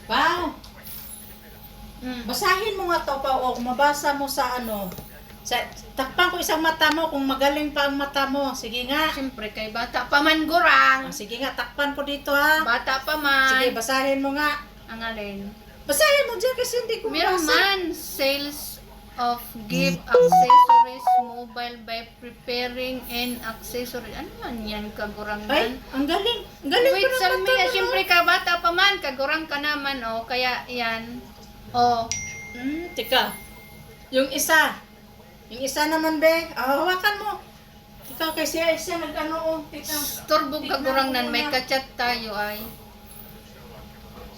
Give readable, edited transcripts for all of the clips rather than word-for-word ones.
Pao, basahin mo nga to, Pao. O, kung mabasa mo sa ano. Takpan ko isang mata mo kung magaling pa ang mata mo. Sige nga. Siyempre, kay bata pa man gurang. Sige nga, takpan ko dito ha. Bata pa man. Sige, basahin mo nga. Ang alin. Basahin mo dyan kasi hindi ko Meron mabasa. man sales of gift accessories mobile by preparing and accessory. Ano man yan, Ay, kagurangan? ang galing. Ang galing Wait, ko ng Salmi, mata mo. siyempre ka bata pa man, kagurang ka naman, oh. Kaya yan. Oh. Tika. Yung isa. Yung isa naman, be. Hawakan mo. Ikaw kay siya nag-ano, oh. Tika. Turbog Tignan kagurang mo nan, may muna. kachat tayo ay.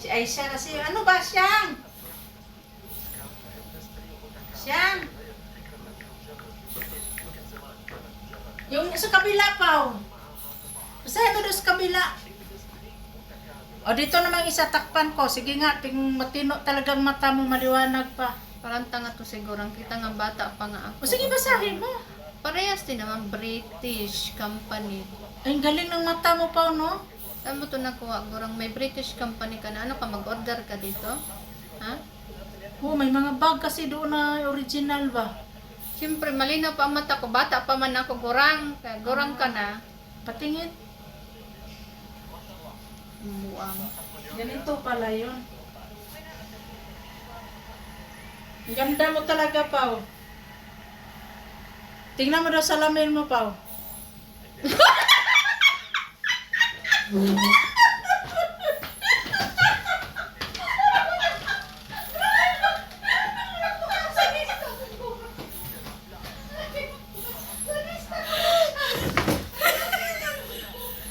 Si Aisha kasi, ano ba siyang? Siyang. Yung sa kabila pa, oh. Basahin mo doon sa kabila. O, dito namang isa takpan ko. Sige nga, matino talagang mata mo, maliwanag pa. Parang tanga to sigurang kita nga bata pa nga ako. O, sige, basahin mo. Parehas din naman, British company. Ay, ang galing ng mata mo pa, no? Saan mo ito nakuha? Gurang may British company ka na. Ano ka, mag-order ka dito? Ha? Oh, may mga bag kasi doon na original ba? Siyempre, malinaw pa ang mata ko. Bata pa man ako, gurang. Kaya gurang ka na. Patingin. Buang. Ganito pala yun. Ang ganda mo talaga, Pao. Tingnan mo daw sa salamin mo, Pao.